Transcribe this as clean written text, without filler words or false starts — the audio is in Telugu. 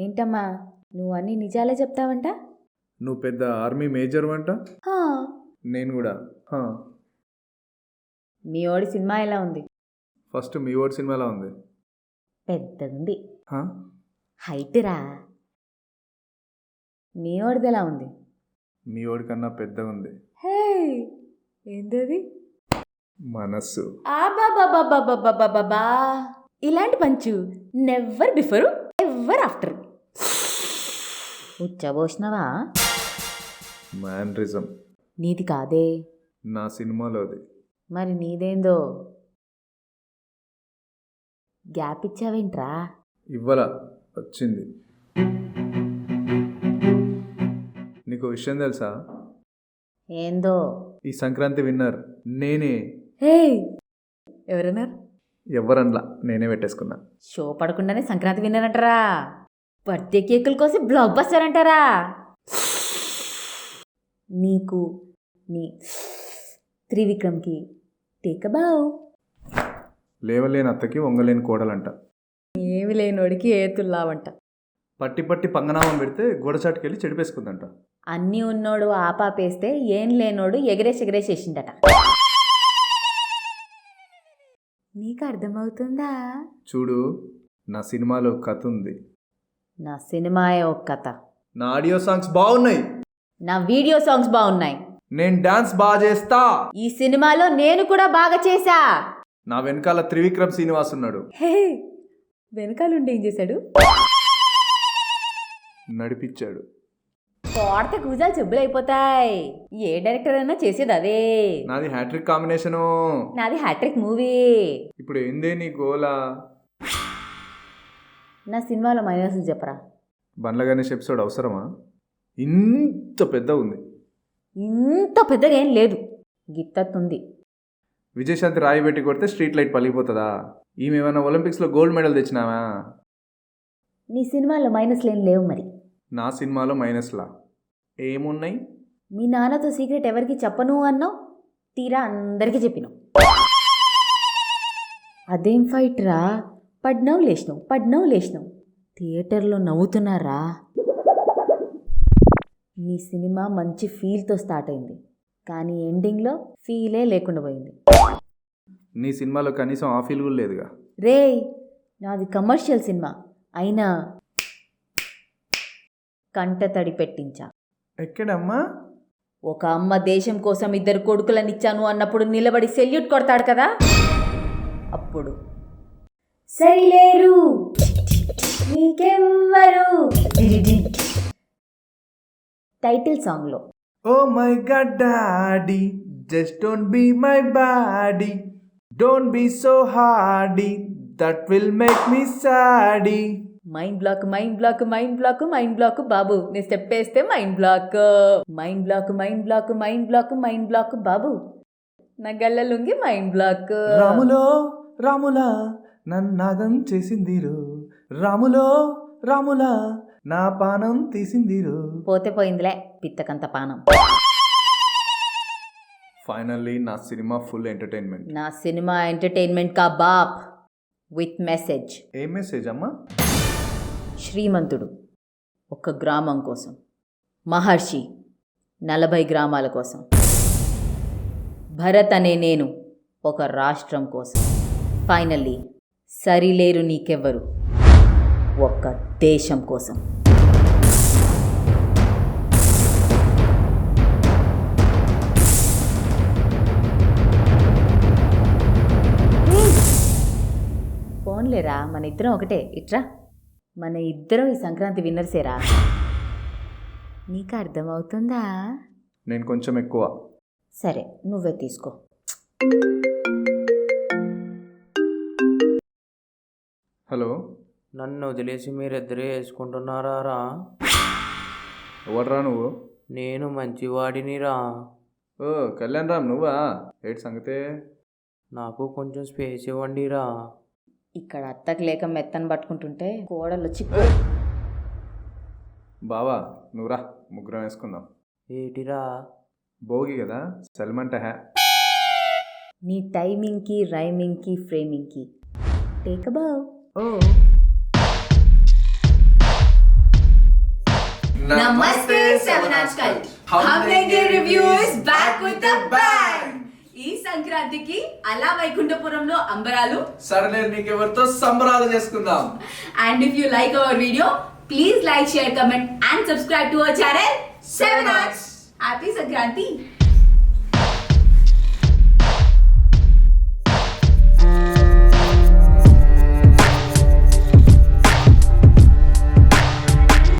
ఏంటమ్మా నువ్వు అన్ని నిజాలే చెప్తావంట? నువ్వు పెద్ద ఆర్మీ మేజర్ అంట. హా, నేను కూడా. మీ ఓడి సినిమా ఎలా ఉంది? ఫస్ట్ మీ ఓడి సినిమా ఎలా ఉంది? పెద్దగుంది. హా? హైట్ రా. మీ ఓడిది ఎలా ఉంది? మీ ఓడి కన్నా పెద్దగా ఉంది. హే, ఏంటది? మనస్సు. ఆబాబాబాబాబాబాబా, ఇలాంటి punch never before ever after. ఉచ్చబోసినవా? మ్యానరిజం. నీది కాదే. నా సినిమాలోది. మరి నీదేందో? గ్యాప్ ఇచ్చావేంట్రా? ఇవ్వలా, వచ్చింది. నీకు విషయం తెలుసా? ఏందో? ఈ సంక్రాంతి విన్నర్ నేనే. హే, ఎవరన్నారు? ఎవరన్లా, నేనే పెట్టేసుకున్నా. షో పడకుండానే సంక్రాంతి విన్నారంటారా? బర్త్డే కేకుల కోసం బ్లాక్ బస్టర్ అంటారా? నీకు నీ త్రివిక్రమ్కి టేకబావు. లేవలేని అత్తకి వంగలేని కోడలంట. ఏమి లేనోడికి ఏతుల్లావంట. పట్టి పట్టి పంగనామం పెడితే గోడచాటుకెళ్ళి చెడిపేసుకుందంట. అన్నీ ఉన్నోడు ఆపాపేస్తే ఏం లేనోడు ఎగరేసేసిండట. నీకు అర్థమవుతుందా? చూడు, నా సినిమాలో కథ ఉంది. నా సినిమాయే ఒక కథ. నా ఆడియో సాంగ్స్ బాగున్నాయి. నా వీడియో సాంగ్స్ బాగున్నాయి. నేను డాన్స్ బాగా చేస్తా. ఈ సినిమాలో నేను కూడా బాగా చేశా. నా వెనకాల త్రివిక్రమ్ శ్రీనివాస్ ఉన్నాడు. హే, వెనకాలండి ఏం చేశాడు? నడిపించాడు. కోడత కూజాలు చెబ్బులైపోతాయి. ఏ డైరెక్టర్ అయినా చేసేది అదే. నాది హ్యాట్రిక్ కాంబినేషను. నాది హ్యాట్రిక్ మూవీ. ఇప్పుడు ఏందే నీ గోలా? నా సినిమాలో మైనస్లు చెప్పరా. బండ్ల గణేష్ ఎపిసోడ్ అవసరమా? ఇంత పెద్ద ఉంది. ఇంత పెద్దగా ఏం లేదు, గిత్తత్తుంది. విజయశాంతి రాయి పెట్టి కొడితే స్ట్రీట్ లైట్ పలిగిపోతుందా? ఈమె ఏమైనా ఒలింపిక్స్లో గోల్డ్ మెడల్ తెచ్చినావా? నీ సినిమాలో మైనస్లు ఏం లేవు మరి. నా సినిమాలో మైనస్లా ఏమున్నాయి? మీ నాన్నతో సీక్రెట్ ఎవరికి చెప్పను అన్నావు, తీరా అందరికీ చెప్పినావు. అదేం ఫైట్ రా, పడ్నావు లేచినావు. థియేటర్లో నవ్వుతున్నారా? నీ సినిమా మంచి ఫీల్తో స్టార్ట్ అయింది, కానీ ఎండింగ్లో ఫీలే లేకుండా పోయింది. నీ సినిమాలో కనీసం ఆ ఫీల్ కూడా లేదుగా. రేయ్, నాది కమర్షియల్ సినిమా అయినా కంట తడి పెట్టించా. ఎక్కడమ్మా? ఒక అమ్మ దేశం కోసం 2 కొడుకులనిచ్చాను అన్నప్పుడు నిలబడి సెల్యూట్ కొడతాడు కదా, అప్పుడు సరిలేరు నీకెవ్వరు టైటిల్ సాంగ్లో. Oh my god daddy, just don't be my body, don't be so hardy, that will make me saddy. Mind block బాబు, నేను స్టెప్ వేస్తే మైండ్ బ్లాక్ బాబు, నా గల్ల లుంగి మైండ్ బ్లాక్. రాములా నన్నాగం చేసిందిరు, రాములా నా పానం తీసిందిరు. పోతే పోయిందిలే పిత్తకంత పానం. ఫైనల్లీ నా సినిమా ఫుల్ ఎంటర్టైన్మెంట్. నా సినిమా ఎంటర్టైన్మెంట్ కా బాప్ విత్ మెసేజ్. ఏం మెసేజ్ అమ్మా? శ్రీమంతుడు ఒక గ్రామం కోసం, మహర్షి 40 గ్రామాల కోసం, భరత్ అనే నేను ఒక రాష్ట్రం కోసం, ఫైనల్లీ సరిలేరు నీకెవ్వరు ఒక్క దేశం కోసం. ఫోన్లేరా, మన ఇద్దరం ఒకటే. ఇట్రా, మన ఇద్దరం ఈ సంక్రాంతి విన్నర్సేరా. నీకు అర్థమవుతుందా? నేను కొంచెం ఎక్కువ. సరే, నువ్వే తీసుకో. హలో, నన్ను వదిలేసి మీరిద్దరే వేసుకుంటున్నారా? ఎవడరా నువ్వు? నేను మంచివాడినిరా. ఓ కళ్యాణ్ రామ్, నువ్వా? ఏంటి సంగతే? నాకు కొంచెం స్పేస్ ఇవ్వండిరా. ఇక్కడ అత్తకు లేక మెత్తను పట్టుకుంటుంటే కోడలు వచ్చి బావా నువ్వురా, ముగ్గురం వేసుకుందాం. ఏటిరా? భోగి కదా, సెల్మంట హ్యా. నీ టైమింగ్కి, రైమింగ్కి, ఫ్రేమింగ్కి టేకబావ్. ఓ नमस्ते सेवन आजकल हम लेंगे reviews back with the bang ఈ సంక్రాంతికి అలా వైకుంఠపురంలో అంబరాలు సరేలే నీకెవరితో సంబరాలు చేసుకుందాం. And if you like our video please like share comment and subscribe to our channel 7 Arts. Happy Sankranti.